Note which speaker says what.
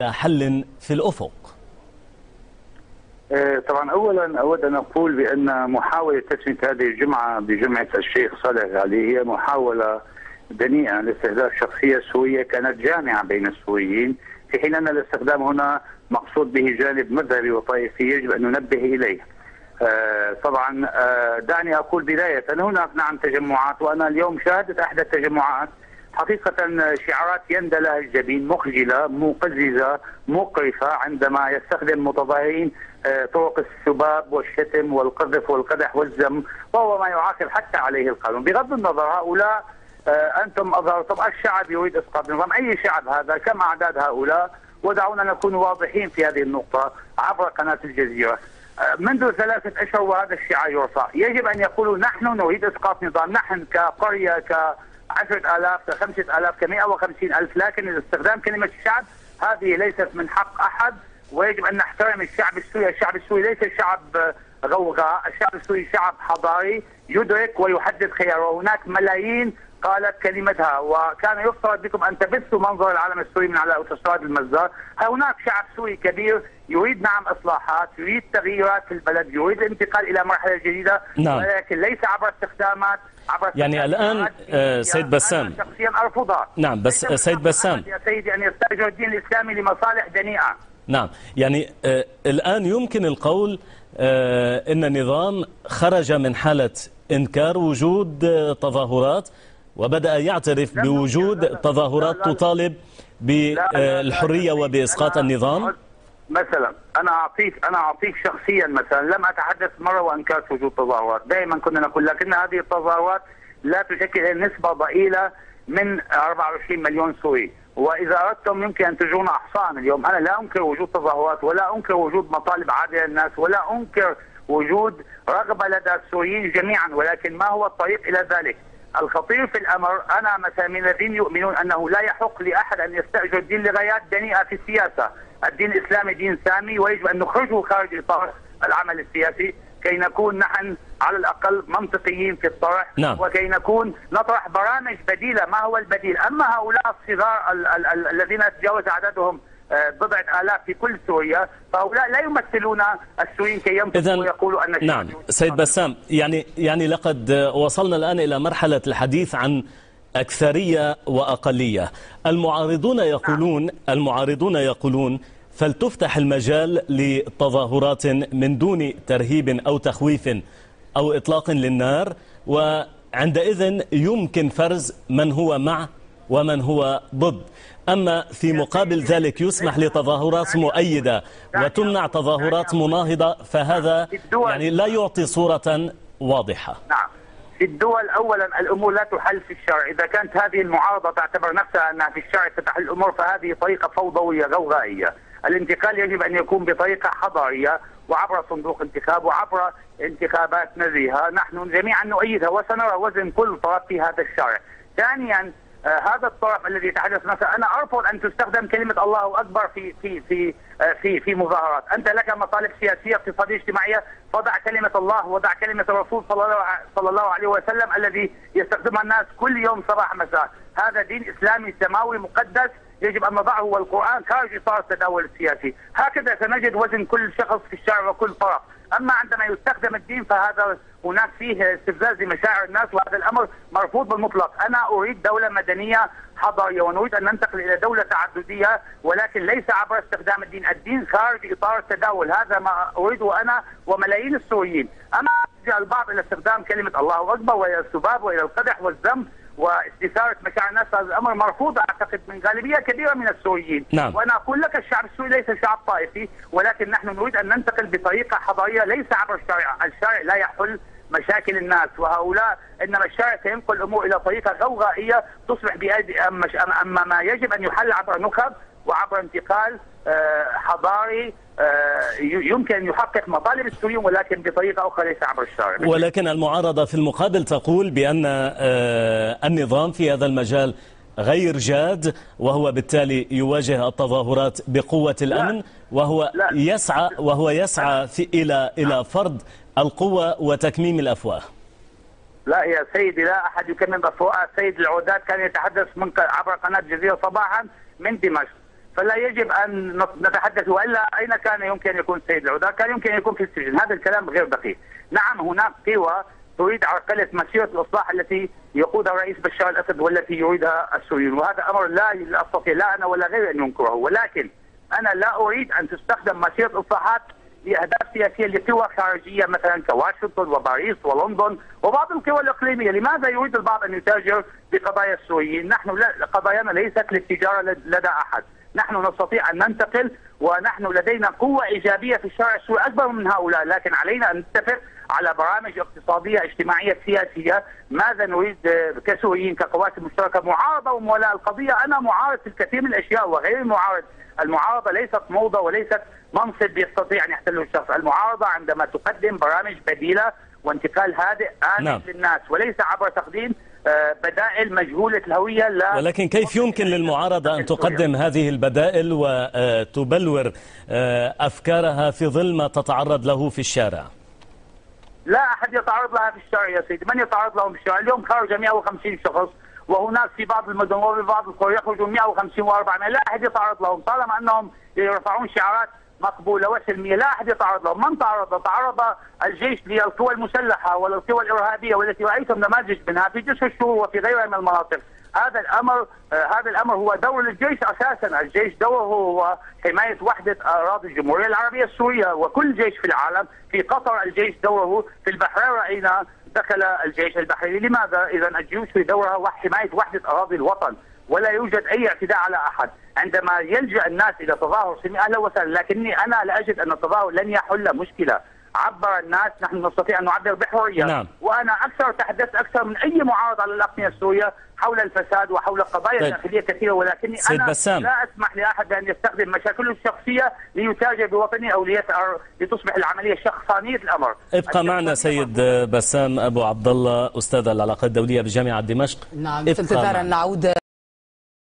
Speaker 1: حل في الأفق؟
Speaker 2: طبعا اولا اود ان اقول بان محاوله تسميه هذه الجمعه بجمعه الشيخ صالح الغالي هي محاوله دنيئه لاستهداف شخصيه سوريه كانت جامعه بين السوريين، في حين ان الاستخدام هنا مقصود به جانب مذهبي وطائفي يجب ان ننبه اليه. طبعا دعني اقول بدايه ان هناك نعم تجمعات، وانا اليوم شاهدت احدى التجمعات حقيقة شعارات يندى لها الجبين، مخجلة مقززة مقرفة، عندما يستخدم متظاهرين طرق السباب والشتم والقذف والقدح والذم، وهو ما يعاقب حتى عليه القانون. بغض النظر هؤلاء أنتم أظهرتم الشعب يريد إسقاط النظام، أي شعب هذا؟ كم أعداد هؤلاء؟ ودعونا نكون واضحين في هذه النقطة عبر قناة الجزيرة. منذ 3 أشهر وهذا الشعار يرفع، يجب أن يقولوا نحن نريد إسقاط نظام، نحن كقرية 10,000 ك5,000 ك150,000، لكن استخدام كلمة الشعب هذه ليست من حق أحد، ويجب أن نحترم الشعب السوري. الشعب السوري ليس شعب غوغاء، الشعب السوري شعب حضاري يدرك ويحدد خياره. هناك ملايين قالت كلمتها، وكان يفترض بكم أن تبثوا منظر العالم السوري من على أوتوستراد المزار. هناك شعب سوري كبير يريد نعم إصلاحات، يريد تغييرات في البلد، يريد الانتقال إلى مرحلة جديدة،
Speaker 1: نعم.
Speaker 2: ولكن ليس عبر استخدامات
Speaker 1: يعني الآن سيد بسام،
Speaker 2: أنا شخصيا أرفضها.
Speaker 1: نعم بس سيد بسام
Speaker 2: يا سيدي أن يستأجر الدين الإسلامي لمصالح دنيئة.
Speaker 1: نعم، يعني الآن يمكن القول إن النظام خرج من حالة إنكار وجود تظاهرات وبدأ يعترف بوجود تظاهرات تطالب بالحرية وبإسقاط النظام.
Speaker 2: مثلا أنا أعطيك شخصيا، مثلا لم أتحدث مرة وأنكرت وجود تظاهرات، دائما كنا نقول لكن هذه التظاهرات لا تشكل نسبة ضئيلة من 24 مليون سوري، وإذا أردتم يمكن أن تجرونا أحصاء اليوم. أنا لا أنكر وجود تظاهرات، ولا أنكر وجود مطالب عادلة للناس، ولا أنكر وجود رغبة لدى السوريين جميعا، ولكن ما هو الطريق إلى ذلك؟ الخطير في الأمر، أنا مثلا من الذين يؤمنون أنه لا يحق لأحد أن يستأجر الدين لغايات دنيئة في السياسة. الدين الإسلامي دين سامي، ويجب أن نخرجه خارج إطار العمل السياسي كي نكون نحن على الأقل منطقيين في الطرح.
Speaker 1: نعم.
Speaker 2: وكي نكون نطرح برامج بديلة. ما هو البديل؟ أما هؤلاء الصغار الذين تجاوز عددهم 1000 في كل سوريا، فهؤلاء لا يمثلون السوريين كي ينطقوا ويقولوا أن
Speaker 1: نعم سيد بسام، يعني لقد وصلنا الآن إلى مرحلة الحديث عن أكثرية وأقلية. المعارضون يقولون فلتفتح المجال لتظاهرات من دون ترهيب أو تخويف أو إطلاق للنار، وعندئذ يمكن فرز من هو مع ومن هو ضد. أما في مقابل ذلك يسمح لتظاهرات مؤيدة وتمنع تظاهرات مناهضة، فهذا يعني لا يعطي صورة واضحة.
Speaker 2: نعم، في الدول أولا الأمور لا تحل في الشرع. إذا كانت هذه المعارضة تعتبر نفسها أنها في الشرع تحل الأمور، فهذه طريقة فوضوية غوغائية. الانتقال يجب أن يكون بطريقة حضارية وعبر صندوق انتخاب وعبر انتخابات نزيهة نحن جميعا نؤيدها، وسنرى وزن كل طرف في هذا الشرع. ثانيا هذا الطرف الذي يتحدث مثلا، انا ارفض ان تستخدم كلمه الله اكبر في في في في في مظاهرات. انت لك مطالب سياسيه اقتصاديه اجتماعيه، فضع كلمه الله وضع كلمه الرسول صلى الله عليه وسلم الذي يستخدمها الناس كل يوم صباح مساء. هذا دين اسلامي سماوي مقدس يجب ان نضعه، والقران خارج اطار التداول السياسي. هكذا سنجد وزن كل شخص في الشارع وكل طرف. اما عندما يستخدم الدين فهذا هناك فيه استفزاز لمشاعر الناس، وهذا الامر مرفوض بالمطلق. انا اريد دوله مدنيه حضاريه، ونريد ان ننتقل الى دوله تعدديه، ولكن ليس عبر استخدام الدين. الدين خارج اطار التداول، هذا ما اريده انا وملايين السوريين. اما البعض الى استخدام كلمه الله اكبر والى السباب والى القدح والذم واستثارة مشاعر الناس، هذا الامر مرفوض اعتقد من غالبيه كبيره من السوريين.
Speaker 1: نعم.
Speaker 2: وانا اقول لك الشعب السوري ليس شعب طائفي، ولكن نحن نريد ان ننتقل بطريقه حضاريه ليس عبر الشارع. الشارع لا يحل مشاكل الناس، وهؤلاء انما الشارع سينقل الامور الى طريقه غوغائيه تصبح بايدي. اما ما يجب ان يحل عبر نخب وعبر انتقال حضاري يمكن أن يحقق مطالب السوريين، ولكن بطريقة أخرى ليس عبر الشارع.
Speaker 1: ولكن المعارضة في المقابل تقول بأن النظام في هذا المجال غير جاد، وهو بالتالي يواجه التظاهرات بقوة الأمن، وهو يسعى إلى فرض القوة وتكميم الأفواه.
Speaker 2: لا يا سيدي، لا أحد يكمم أفواه. سيد العودات كان يتحدث عبر قناة الجزيرة صباحا من دمشق. فلا يجب أن نتحدث، وإلا أين كان يمكن يكون سيد العودة؟ كان يمكن يكون في السجن. هذا الكلام غير دقيق. نعم هناك قوى تريد عرقلة مسيرة الإصلاح التي يقودها الرئيس بشار الأسد والتي يريدها السوريون، وهذا أمر لا أستطيع لا أنا ولا غيري أن ننكره، ولكن أنا لا أريد أن تستخدم مسيرة الإصلاحات لأهداف سياسية لقوى خارجية مثلا كواشنطن وباريس ولندن وبعض القوى الإقليمية. لماذا يريد البعض أن يتاجر بقضايا السوريين؟ نحن قضايانا ليست للتجارة لدى أحد، نحن نستطيع أن ننتقل، ونحن لدينا قوة إيجابية في الشارع السوري أكبر من هؤلاء، لكن علينا أن نتفق على برامج اقتصادية اجتماعية سياسية. ماذا نريد كسوريين كقوات مشتركة؟ معارضة ومولاء القضية. أنا معارض في الكثير من الأشياء وغير معارض. المعارضة ليست موضة وليست منصب يستطيع أن يحتله الشخص. المعارضة عندما تقدم برامج بديلة وانتقال هادئ آمن للناس، وليس عبر تقديم بدائل مجهولة الهوية. لا،
Speaker 1: ولكن كيف يمكن للمعارضة أن تقدم هذه البدائل وتبلور أفكارها في ظل ما تتعرض له في الشارع؟
Speaker 2: لا أحد يتعرض لها في الشارع يا سيدي. من يتعرض لهم في الشارع؟ اليوم خرج 150 شخص، وهناك في بعض المدن وفي بعض القرى يخرجوا 150 و400. لا أحد يتعرض لهم طالما أنهم يرفعون شعارات مقبولة وسلمية. لا أحد يتعرض لهم. من تعرض؟ تعرض الجيش للقوى المسلحة وللقوى الإرهابية والتي رأيتم نماذج منها في جسر الشهور وفي غيرها من المناطق. هذا الأمر هو دور الجيش أساسا. الجيش دوره هو حماية وحدة أراضي الجمهورية العربية السورية وكل جيش في العالم. في قطر الجيش دوره، في البحرين رأينا دخل الجيش البحريني. لماذا؟ إذا الجيوش في دورها حماية وحدة أراضي الوطن، ولا يوجد أي اعتداء على أحد. عندما يلجأ الناس إلى تظاهر سلمي أهلا وسهلا، لكني أنا لا أجد أن التظاهر لن يحل مشكلة. عبر الناس، نحن نستطيع أن نعبر بحرية.
Speaker 1: نعم.
Speaker 2: وأنا تحدثت أكثر من أي معارضة على الأقنية السورية حول الفساد وحول قضايا داخلية كثيرة، ولكني أنا
Speaker 1: بسام،
Speaker 2: لا أسمح لأحد بأن يستخدم مشاكله الشخصية ليتاجر بوطني أو لتصبح العملية شخصانية الأمر.
Speaker 1: ابقى معنا سيد بسام أبو عبد الله، أستاذ العلاقات الدولية بجامعة دمشق.
Speaker 3: نعم، في انتظار أن نعود